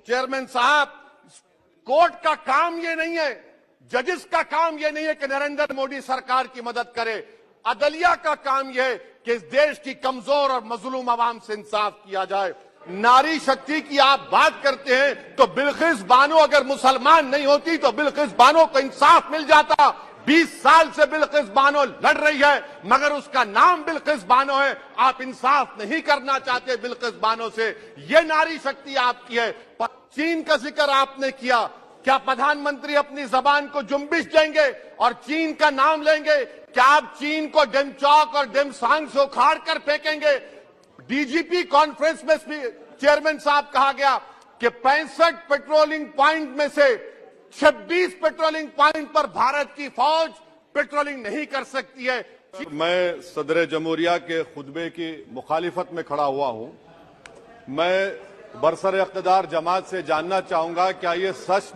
Chairman साहब, court का काम ये नहीं है, जजेस का काम ये नहीं है कि नरेंद्र मोदी सरकार की मदद करे। अदलिया का काम यह है कि इस देश की कमजोर और मजलूम आवाम से इंसाफ किया जाए। नारी शक्ति की आप बात करते हैं तो बिल्किस बानो अगर मुसलमान नहीं होती तो बिल्किस बानो को इंसाफ मिल जाता। 20 साल से बिल्किस बानो लड़ रही है मगर उसका नाम बिल्किस बानो है। आप इंसाफ नहीं करना चाहते बिल्किस बानो से, ये नारी शक्ति आपकी है। चीन का जिक्र आपने किया, क्या प्रधानमंत्री अपनी जबान को जुम्बिश देंगे और चीन का नाम लेंगे? क्या आप चीन को डेमचौक और डेमसांग से उखाड़ कर फेंकेंगे? डीजीपी कॉन्फ्रेंस में चेयरमैन साहब कहा गया कि 65 पेट्रोलिंग पॉइंट में से 26 पेट्रोलिंग पॉइंट पर भारत की फौज पेट्रोलिंग नहीं कर सकती है। मैं सदर जमहूरिया के खुतबे की मुखालिफत में खड़ा हुआ हूं। मैं बरसर इख्तिदार जमात से जानना चाहूंगा, क्या ये सच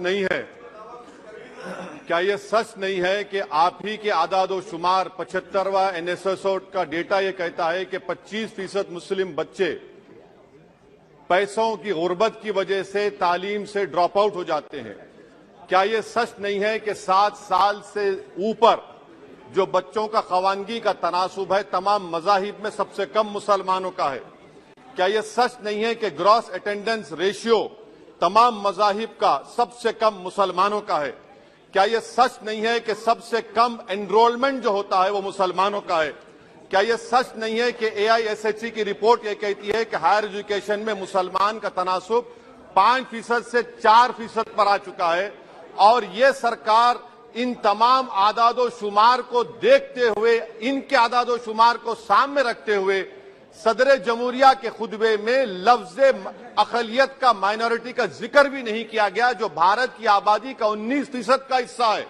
नहीं है कि आप ही के आदाद शुमार 75वां NSSO का डेटा ये कहता है कि 25% मुस्लिम बच्चे पैसों की गुर्बत की वजह से तालीम से ड्रॉप आउट हो जाते हैं? क्या ये सच नहीं है कि 7 साल से ऊपर जो बच्चों का खवानगी का तनासुब है तमाम मज़ाहिब में सबसे कम मुसलमानों का है? क्या ये सच नहीं है कि ग्रॉस अटेंडेंस रेशियो तमाम मज़ाहिब का सबसे कम मुसलमानों का है? क्या ये सच नहीं है कि सबसे कम एनरोलमेंट जो होता है वो मुसलमानों का है? क्या ये सच नहीं है कि AISHE की रिपोर्ट ये कहती है कि हायर एजुकेशन में मुसलमान का तनासुब 5% से 4% पर आ चुका है? और ये सरकार इन तमाम आदादो शुमार को देखते हुए, इनके आदादो शुमार को सामने रखते हुए सदर जमहूरिया के खुतबे में लफ्ज अकलियत का, माइनॉरिटी का जिक्र भी नहीं किया गया, जो भारत की आबादी का 19% का हिस्सा है।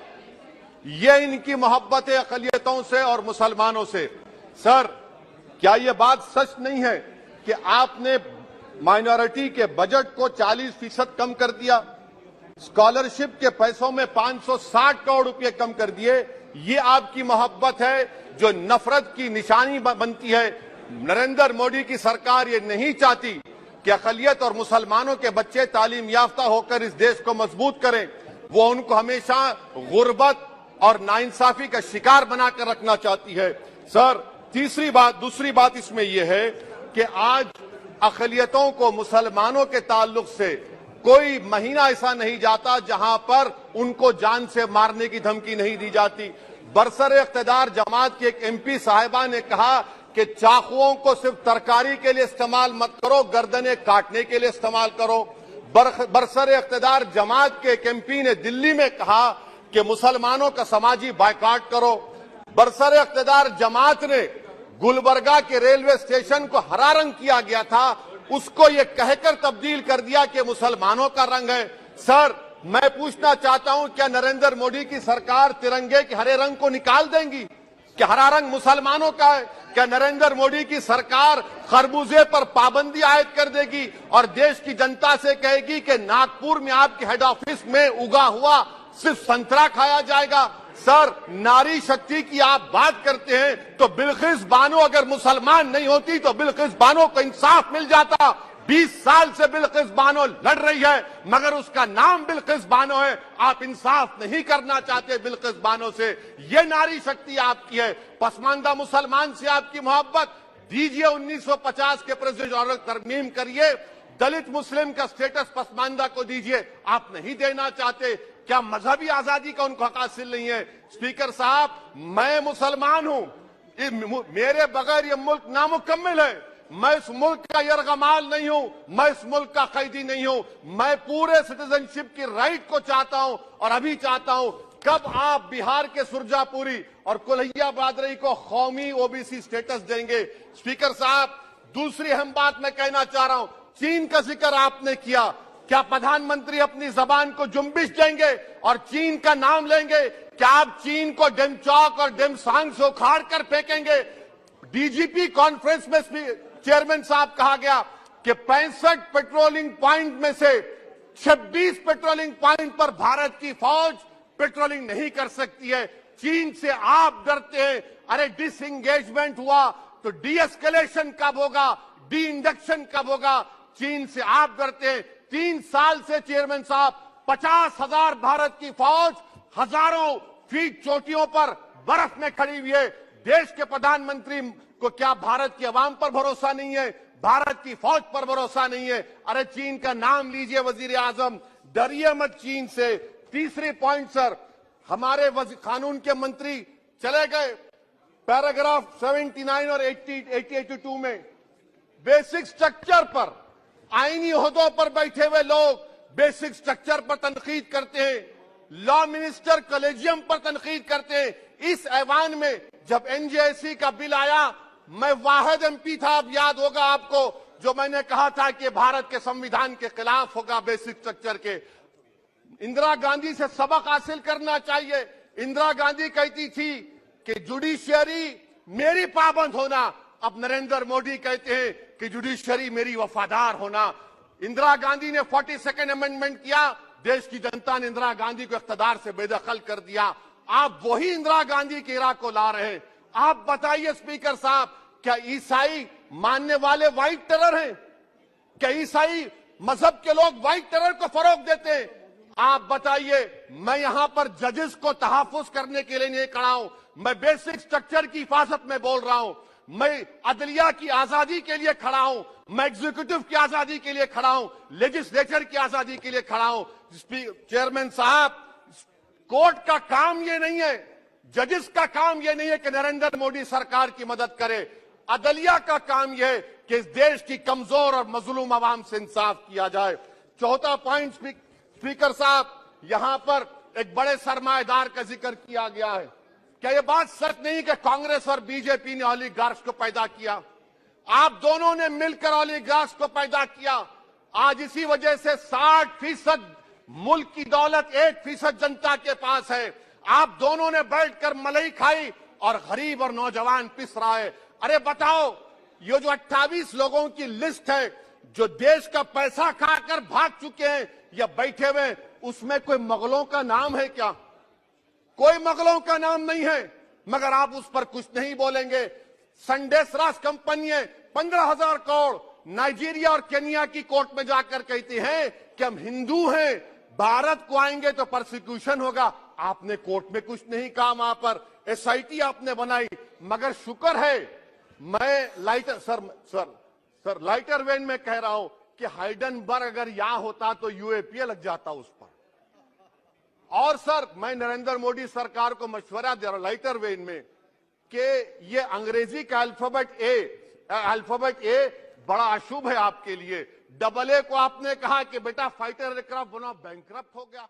ये इनकी मोहब्बत है अकलियतों से और मुसलमानों से। सर, क्या यह बात सच नहीं है कि आपने माइनॉरिटी के बजट को 40% कम कर दिया, स्कॉलरशिप के पैसों में 560 करोड़ रुपए कम कर दिए? ये आपकी मोहब्बत है जो नफरत की निशानी बनती है। नरेंद्र मोदी की सरकार ये नहीं चाहती कि अकलियत और मुसलमानों के बच्चे तालीम याफ्ता होकर इस देश को मजबूत करें। वो उनको हमेशा गुर्बत और नाइंसाफी का शिकार बनाकर रखना चाहती है। सर, दूसरी बात इसमें यह है कि आज अकलियतों को मुसलमानों के ताल्लुक से कोई महीना ऐसा नहीं जाता जहां पर उनको जान से मारने की धमकी नहीं दी जाती। बरसर इख्तिदार जमात की एक MP साहिबा ने कहा कि चाकुओं को सिर्फ तरकारी के लिए इस्तेमाल मत करो, गर्दनें काटने के लिए इस्तेमाल करो। बरसर इख्तिदार जमात के एक MP ने दिल्ली में कहा कि मुसलमानों का समाजी बायकॉट करो। बरसर इख्तिदार जमात ने गुलबर्गा के रेलवे स्टेशन को हरा रंग किया गया था, उसको ये कहकर तब्दील कर दिया कि मुसलमानों का रंग है। सर, मैं पूछना चाहता हूं, क्या नरेंद्र मोदी की सरकार तिरंगे के हरे रंग को निकाल देंगी? क्या हरा रंग मुसलमानों का है? क्या नरेंद्र मोदी की सरकार खरबूजे पर पाबंदी आयद कर देगी और देश की जनता से कहेगी कि नागपुर में आपके हेड ऑफिस में उगा हुआ सिर्फ संतरा खाया जाएगा? सर, नारी शक्ति की आप बात करते हैं तो बिल्किस बानो अगर मुसलमान नहीं होती तो बिल्किस बानो को इंसाफ मिल जाता। 20 साल से बिल्किस बानो लड़ रही है मगर उसका नाम बिल्किस बानो है। आप इंसाफ नहीं करना चाहते बिल्किस बानो से, ये नारी शक्ति आपकी है। पसमानदा मुसलमान से आपकी मोहब्बत, दीजिए 1950 के प्रेसिडेंट ऑर्डर तरमीम करिए, दलित मुस्लिम का स्टेटस पसमानदा को दीजिए। आप नहीं देना चाहते। क्या मजहबी आजादी का उनको हक हासिल नहीं है? स्पीकर साहब, मैं मुसलमान हूं, मेरे बगैर ये मुल्क नामुकम्मल है। मैं इस मुल्क का यरगमाल नहीं हूं, मैं इस मुल्क का कैदी नहीं हूं। मैं पूरे सिटीजनशिप की राइट को चाहता हूं और अभी चाहता हूं। कब आप बिहार के सुरजापुरी और कुल्हिया बादरी को कौमी OBC स्टेटस देंगे? स्पीकर साहब, दूसरी अहम बात मैं कहना चाह रहा हूं, चीन का जिक्र आपने किया, क्या प्रधानमंत्री अपनी जबान को जुम्बिश देंगे और चीन का नाम लेंगे? क्या आप चीन को डेमचौक और डेमसांग से उखाड़ कर फेंकेंगे? डीजीपी कॉन्फ्रेंस में चेयरमैन साहब कहा गया कि 65 पेट्रोलिंग पॉइंट में से 26 पेट्रोलिंग पॉइंट पर भारत की फौज पेट्रोलिंग नहीं कर सकती है। चीन से आप डरते हैं। अरे, डिसएंगेजमेंट हुआ तो डी एस्केलेशन कब होगा, डी इंडक्शन कब होगा? चीन से आप डरते हैं। 3 साल से चेयरमैन साहब 50,000 भारत की फौज हजारों फीट चोटियों पर बर्फ में खड़ी हुई है। देश के प्रधानमंत्री को क्या भारत की आवाम पर भरोसा नहीं है? भारत की फौज पर भरोसा नहीं है? अरे चीन का नाम लीजिए वजीर आजम, डरिए मत चीन से। तीसरी पॉइंट सर, हमारे कानून के मंत्री चले गए, पैराग्राफ 79 और 82 में बेसिक स्ट्रक्चर पर, आईनी ओहदों पर बैठे हुए लोग बेसिक स्ट्रक्चर पर तनकीद करते हैं, लॉ मिनिस्टर कॉलेजियम पर तनकीद करते हैं। इस ऐवान में जब एनजेसी का बिल आया, मैं वाहिद एमपी था, अब याद होगा आपको, जो मैंने कहा था कि भारत के संविधान के खिलाफ होगा बेसिक स्ट्रक्चर के। इंदिरा गांधी से सबक हासिल करना चाहिए। इंदिरा गांधी कहती थी कि जुडिशियरी मेरी पाबंद होना, अब नरेंद्र मोदी कहते हैं कि जुडिशियरी मेरी वफादार होना। इंदिरा गांधी ने 42nd अमेंडमेंट किया, देश की जनता ने इंदिरा गांधी को इख्तियार से बेदखल कर दिया। आप वही इंदिरा गांधी की इरा को ला रहे हैं। आप बताइए स्पीकर साहब, क्या ईसाई मानने वाले व्हाइट टेरर हैं? क्या ईसाई मजहब के लोग व्हाइट टेरर को फरोग देते हैं? आप बताइए। मैं यहां पर जजेस को तहफुज करने के लिए नहीं खड़ा हूं, मैं बेसिक स्ट्रक्चर की हिफाजत में बोल रहा हूं। मैं अदलिया की आजादी के लिए खड़ा हूं, मैं एग्जीक्यूटिव की आजादी के लिए खड़ा हूं, लेजिस्लेचर की आजादी के लिए खड़ा हूं। चेयरमैन साहब, कोर्ट का काम ये नहीं है, जजेस का काम ये नहीं है कि नरेंद्र मोदी सरकार की मदद करे। अदलिया का काम यह है कि इस देश की कमजोर और मजलूम आवाम से इंसाफ किया जाए। चौथा पॉइंट स्पीकर साहब, यहां पर एक बड़े सरमाएदार का जिक्र किया गया है। क्या यह बात सच नहीं कि कांग्रेस और बीजेपी ने ओलिगार्क्स को पैदा किया? आप दोनों ने मिलकर ओलिगार्क्स को पैदा किया। आज इसी वजह से 60% मुल्क की दौलत 1% जनता के पास है। आप दोनों ने बैठकर मलाई खाई और गरीब और नौजवान पिस रहा है। अरे बताओ, ये जो 28 लोगों की लिस्ट है जो देश का पैसा खाकर भाग चुके हैं या बैठे हुए, उसमें कोई मुगलों का नाम है क्या? कोई मुगलों का नाम नहीं है, मगर आप उस पर कुछ नहीं बोलेंगे। संडेस राज कंपनी 15,000 करोड़ नाइजीरिया और केनिया की कोर्ट में जाकर कहती है कि हम हिंदू हैं, भारत को आएंगे तो प्रोसिक्यूशन होगा। आपने कोर्ट में कुछ नहीं कहा, वहां पर एसआईटी आपने बनाई। मगर शुक्र है, मैं लाइटर वेन में कह रहा हूं कि हाइडेनबर्ग अगर यहां होता तो यूएपीए लग जाता उस पर। और सर, मैं नरेंद्र मोदी सरकार को मशवरा दे रहा हूं लाइटर वेन में कि ये अंग्रेजी का अल्फाबेट ए बड़ा अशुभ है आपके लिए। AA को आपने कहा कि बेटा फाइटर एयरक्राफ्ट बनाओ, बैंकक्रप्ट हो गया।